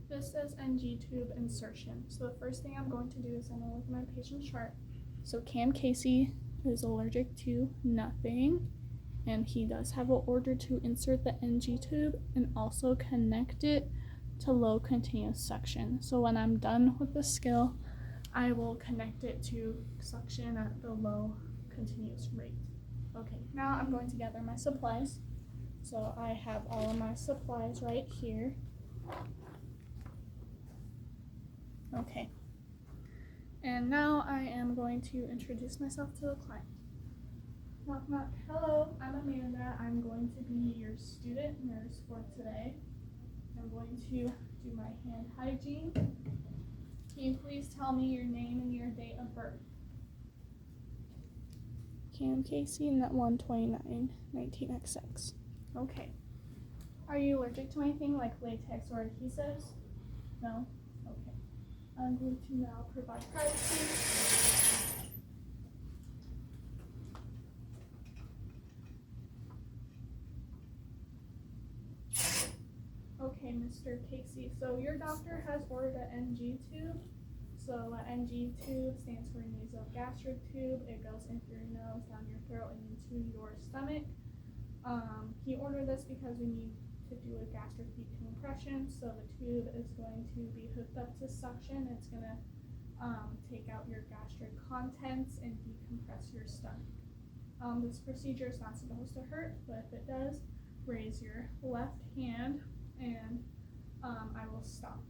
This says NG tube insertion. So the first thing I'm going to do is I'm going to look at my patient chart. So Cam Casey is allergic to nothing, and he does have an order to insert the NG tube and also connect it to low continuous suction. So when I'm done with the skill, I will connect it to suction at the low continuous rate. Okay, now I'm going to gather my supplies. So I have all of my supplies right here. Okay. And now I am going to introduce myself to the client. Knock, knock. Hello, I'm Amanda. I'm going to be your student nurse for today. I'm going to do my hand hygiene. Can you please tell me your name and your date of birth? Cam Casey, net 129, 19XX. Okay. Are you allergic to anything like latex or adhesives? No? Okay. I'm going to now provide privacy. Okay, Mr. Casey, so your doctor has ordered an NG tube. So an NG tube stands for nasogastric tube. It goes in through your nose, down your throat, and into your stomach. He ordered this because we need to do a gastric decompression. So the tube is going to be hooked up to suction. It's going to take out your gastric contents and decompress your stomach. This procedure is not supposed to hurt, but if it does, raise your left hand and I will stop.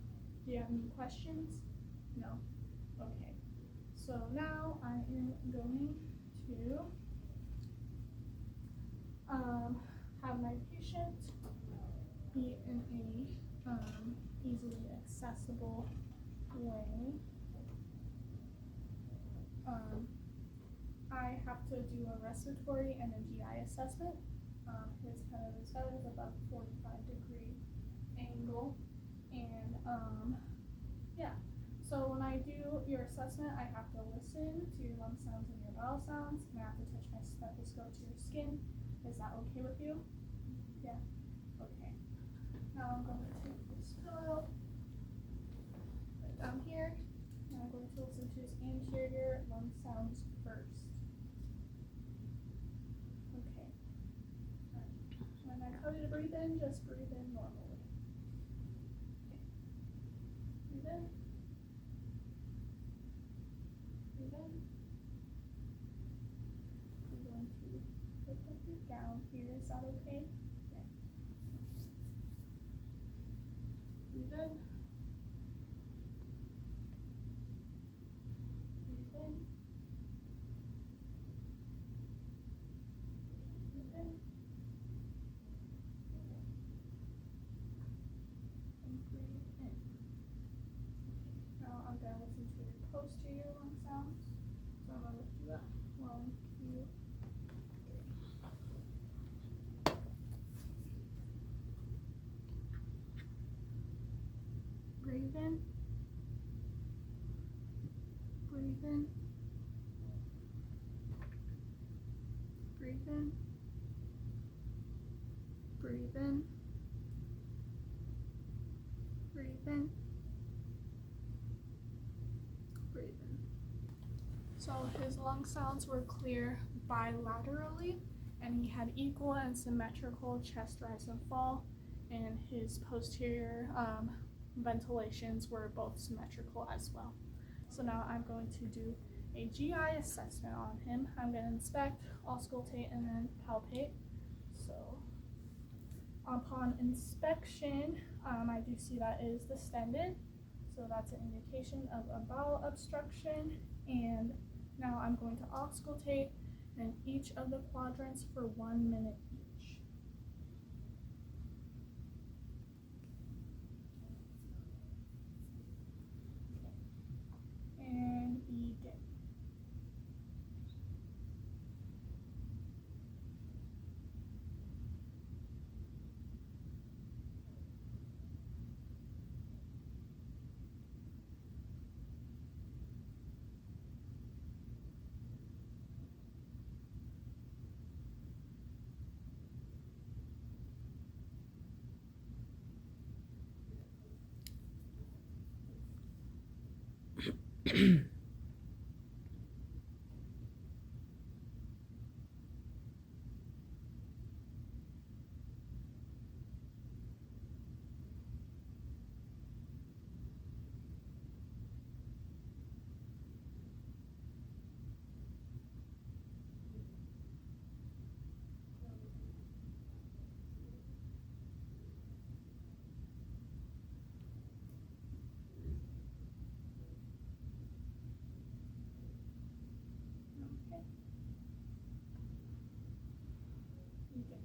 Do you have any questions? No? Okay. So now I am going to have my patient be in a easily accessible way. I have to do a respiratory and a GI assessment. His head is about 45-degree angle, and yeah. So when I do your assessment, I have to listen to your lung sounds and your bowel sounds, and I have to touch my stethoscope to your skin. Is that okay with you? Yeah? Okay. Now I'm going to take this pillow, put it down here, and I'm going to listen to his anterior lung sounds first. Okay. Right. When I tell you to breathe in, just breathe in normally. Okay. Breathe in. Breathe in. I'm going to lift up your gown here. Is that okay? Okay. Breathe in. Breathe in. Breathe in. And breathe in. Okay. Now I'm going to listen to your posterior lung sounds. So I'm going to lift you up. 1, 2, 3. Breathe in. Breathe in. Breathe in. Breathe in. Breathe in. Breathe in. So his lung sounds were clear bilaterally, and he had equal and symmetrical chest rise and fall, and his posterior ventilations were both symmetrical as well. So now I'm going to do a GI assessment on him. I'm going to inspect, auscultate, and then palpate. So upon inspection, I do see that is distended. So that's an indication of a bowel obstruction. And now I'm going to auscultate in each of the quadrants for 1 minute each. And begin. Okay. You good.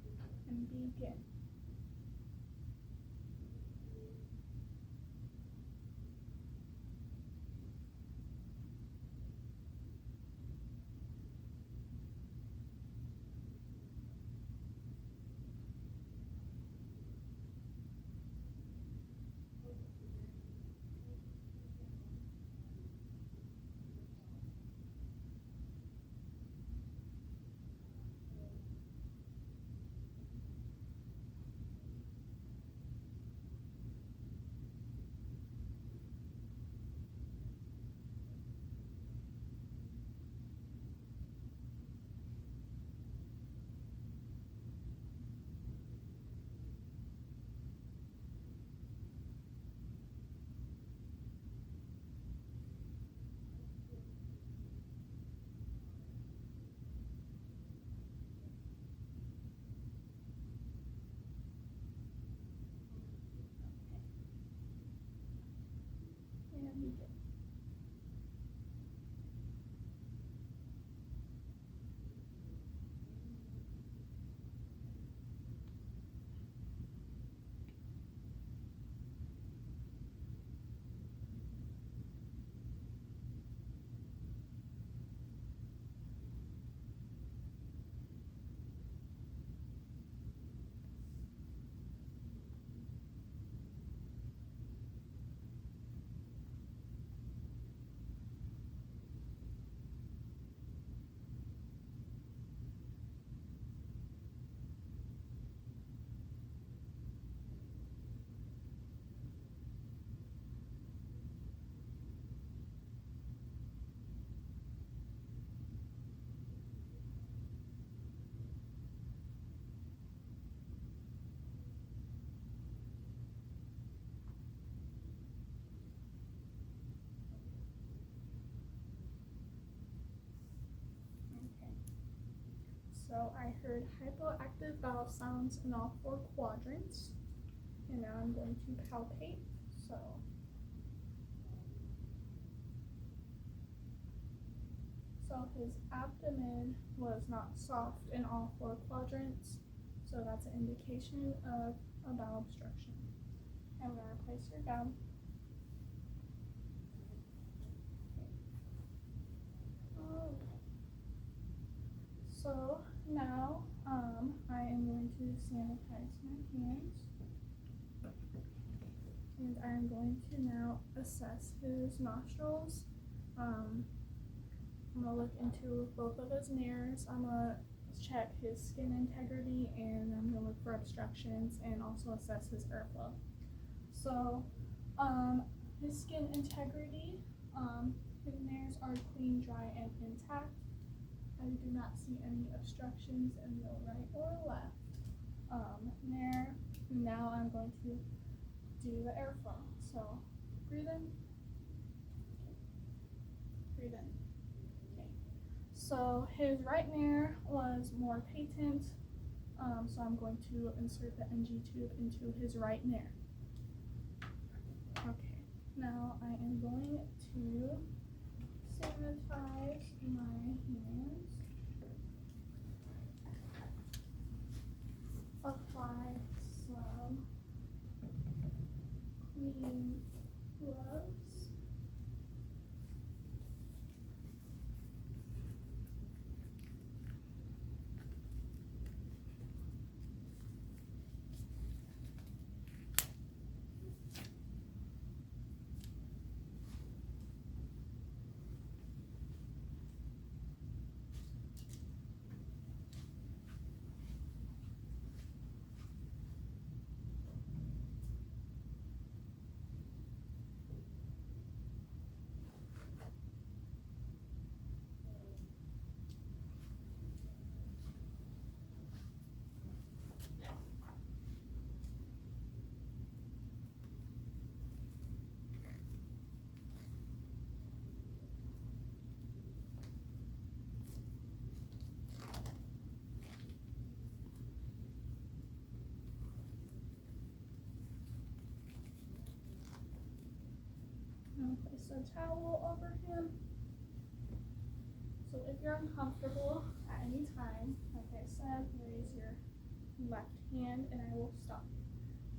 Okay, and begin. And begin. Okay. So I heard hypoactive vowel sounds in all 4 quadrants. And now I'm going to palpate. So his abdomen was not soft in all 4 quadrants. So that's an indication of a bowel obstruction. I'm going to place her down. Okay. So now I am going to sanitize my hands. And I'm going to now assess his nostrils. I'm going to look into both of his nares. I'm going to check his skin integrity, and I'm going to look for obstructions and also assess his airflow. So his skin integrity, his nares are clean, dry, and intact. I do not see any obstructions in the right or left nair. Now I'm going to do the airflow. So Breathe in. Breathe in. Okay. So his right nair was more patent. So I'm going to insert the NG tube into his right nair. Okay. Now I am going to sanitize my hands. Apply some clean gloves. And place a towel over him. So if you're uncomfortable at any time, like I said, raise your left hand and I will stop.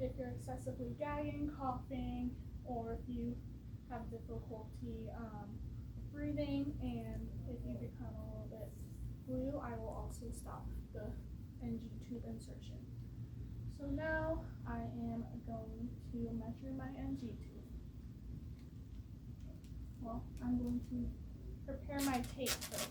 If you're excessively gagging, coughing, or if you have difficulty breathing, and if you become a little bit blue, I will also stop the NG tube insertion. So now I am going to measure my NG tube. Well, I'm going to prepare my tape first.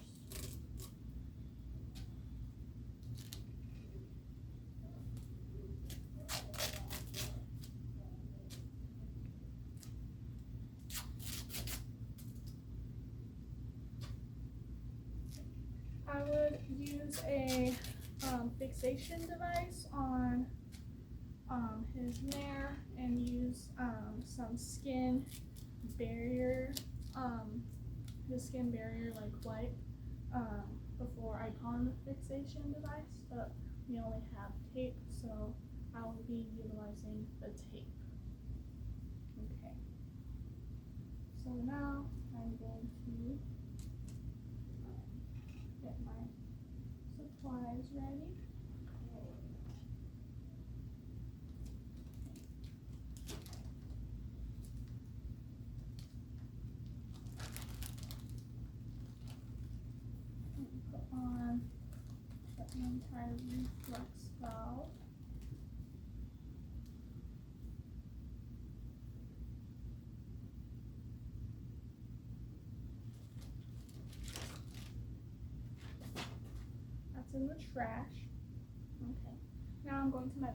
I would use a fixation device on his nair and use some skin barrier, the skin barrier like wipe before I go on the fixation device, but we only have tape, so I will be utilizing the tape. Okay. So now I'm going to get my supplies ready. Put on the anti-reflux valve. That's in the trash. Okay, now I'm going to measure.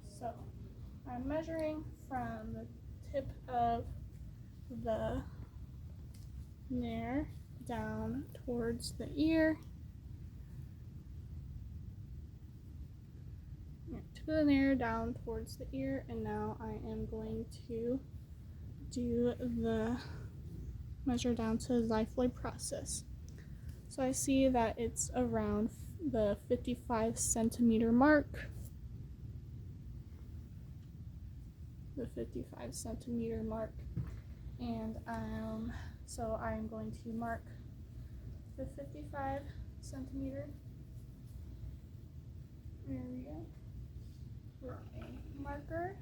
So I'm measuring from the tip of the nair down towards the ear. Tip of the nair down towards the ear, and now I am going to do the measure down to the xiphoid process. So I see that it's around the 55 centimeter mark. The 55 centimeter mark, and so I'm going to mark the 55 centimeter area with a marker.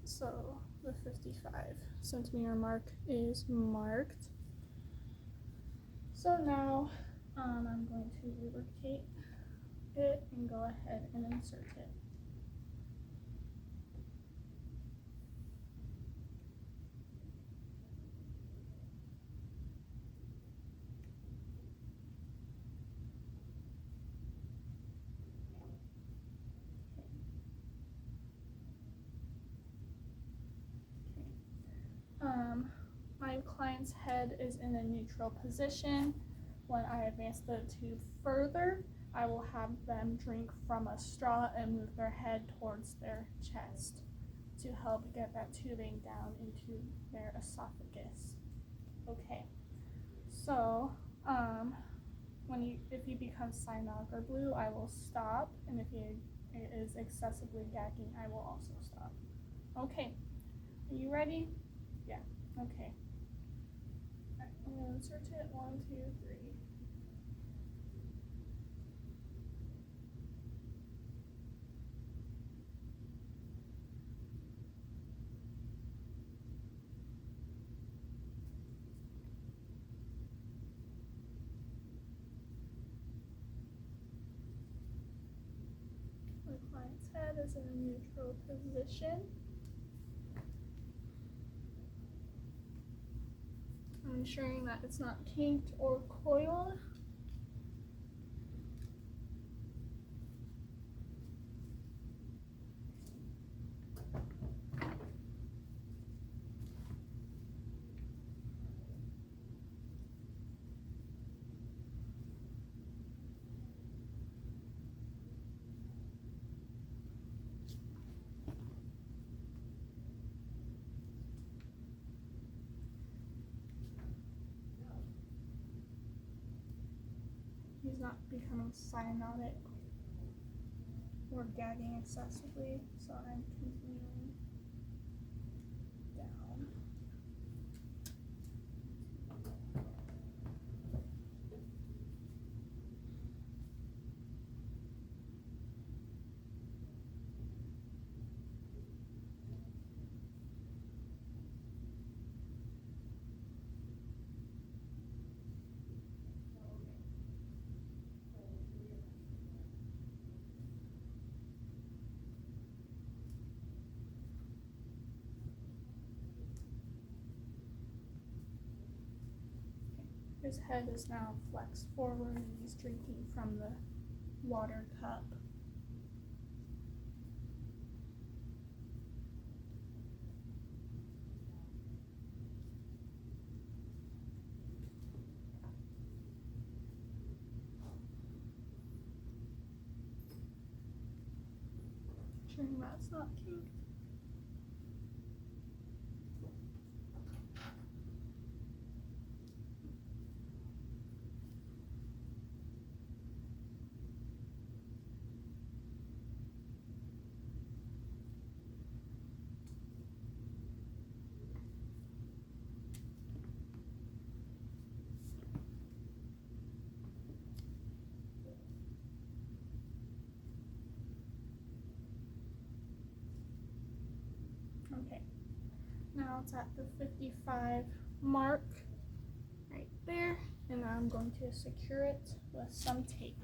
So the 55 centimeter mark is marked. So now I'm going to lubricate it and go ahead and insert it. My client's head is in a neutral position. When I advance the tube further, I will have them drink from a straw and move their head towards their chest to help get that tubing down into their esophagus. Okay, so if he becomes cyanotic or blue, I will stop, and if he is excessively gagging, I will also stop. Okay, are you ready? Yeah, okay. Right, I'm going to insert it. 1, 2, 3. My client's head is in a neutral position. I'm ensuring that it's not kinked or coiled. He's not becoming cyanotic or gagging excessively, so I'm continuing down. His head is now flexed forward and he's drinking from the water cup. Ensuring that's not kinked. Okay, now it's at the 55 mark right there, and I'm going to secure it with some tape.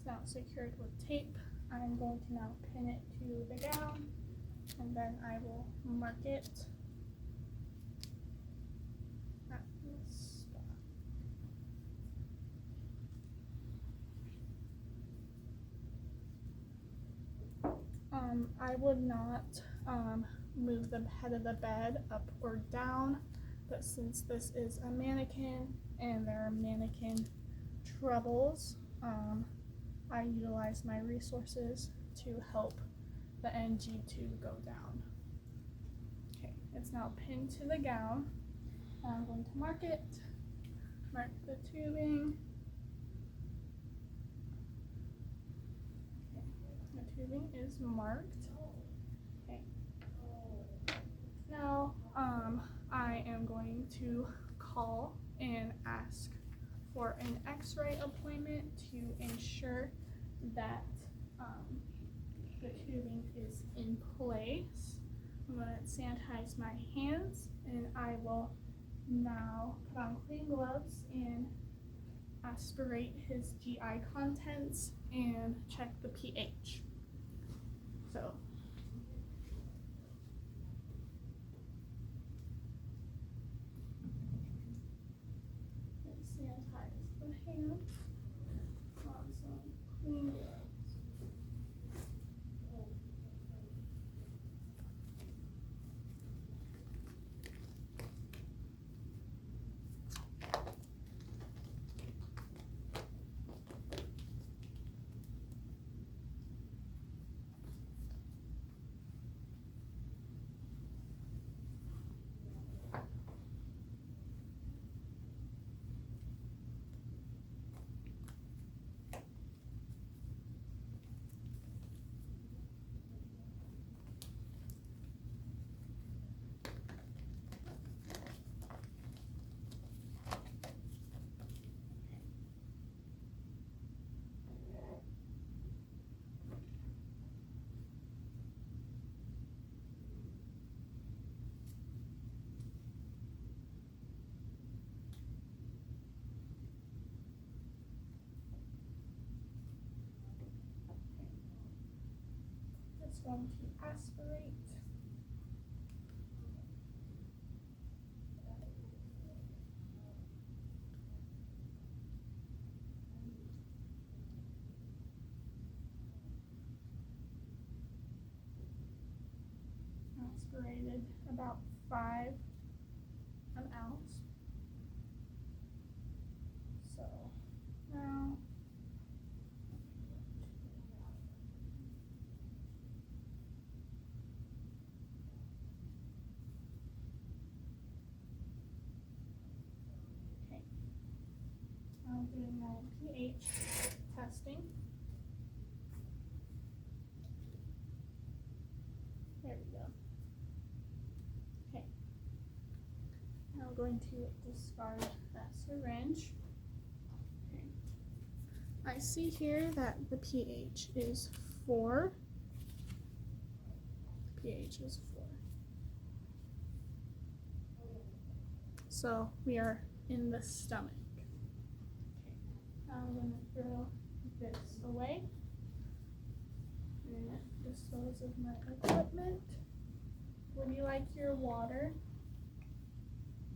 Now secured with tape, I'm going to now pin it to the gown, and then I will mark it at this spot. I would not move the head of the bed up or down, but since this is a mannequin and there are mannequin trebles, I utilize my resources to help the NG tube go down. Okay, it's now pinned to the gown. I'm going to mark it, mark the tubing. Okay, the tubing is marked. Okay. Now, I am going to call and ask for an x-ray appointment to ensure that the tubing is in place. I'm going to sanitize my hands, and I will now put on clean gloves and aspirate his GI contents and check the pH. So hand on some clean gloves. Just going to aspirate. Aspirated about 5 mL. So now I'm doing my pH testing. There we go. Okay. Now I'm going to discard that syringe. Okay. I see here that the pH is 4. The pH is 4. So we are in the stomach. I'm going to throw this away and dispose of my equipment. Would you like your water?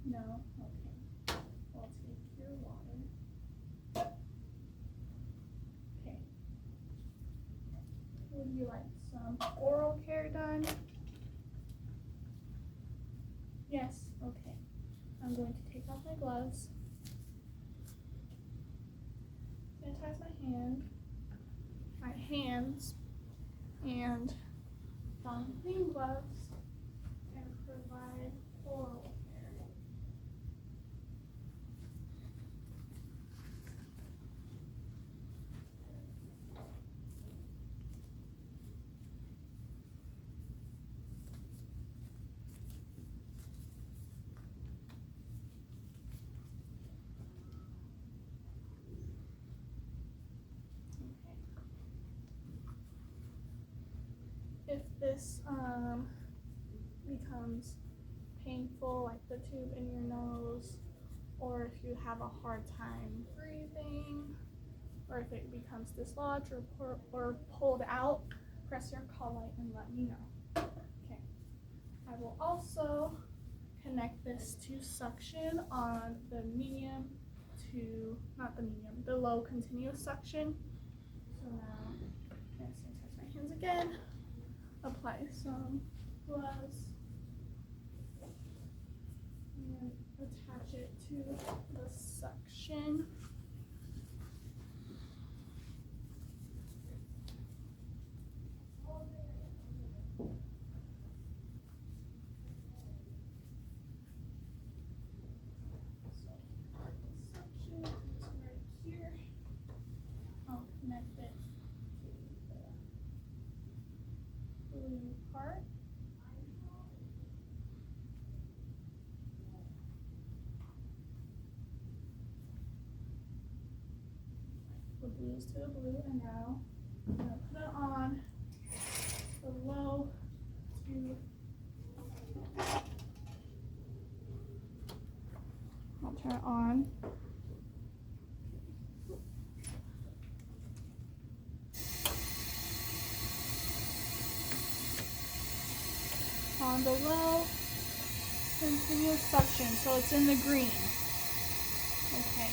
No? Okay. I'll take your water. Okay. Would you like some oral care done? Yes? Okay. I'm going to take off my gloves. Sanitize my hands, and don clean gloves, and provide oral care. If this becomes painful, like the tube in your nose, or if you have a hard time breathing, or if it becomes dislodged or pulled out, press your call light and let me know. Okay. I will also connect this to suction on the medium to, not the medium, the low continuous suction. So now I'm going to sanitize my hands again. Apply some gloves and attach it to the suction. Suction is right here. I'll connect it to the blue part. The blues to the blue, and now I'm going to put it on the low to, I'll turn it on. On the low continuous suction, so it's in the green. Okay.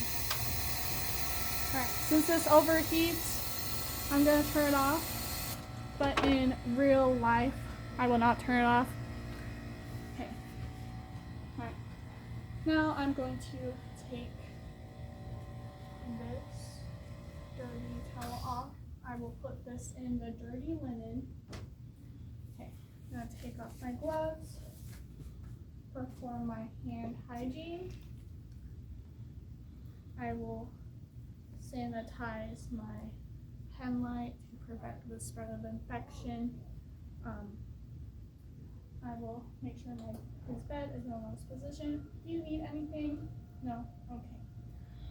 Alright, since this overheats, I'm gonna turn it off. But in real life, I will not turn it off. Okay. Alright. Now I'm going to take this dirty towel off. I will put this in the dirty linen. Okay. I'm gonna take off my gloves. Perform my hand hygiene. I will sanitize my pen light to prevent the spread of infection. I will make sure his bed is in the lowest position. Do you need anything? No? Okay.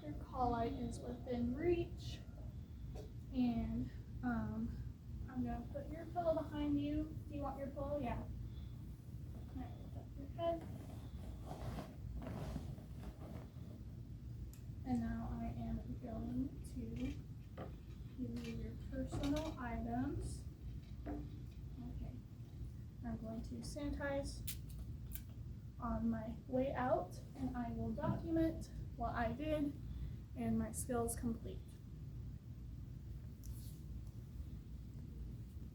Your call light is within reach. And I'm gonna put your pillow behind you. Do you want your pillow? Yeah. Alright, lift up your head. And now I am going to give you your personal items. Okay. I'm going to sanitize on my way out, and I will document what I did and my skills complete.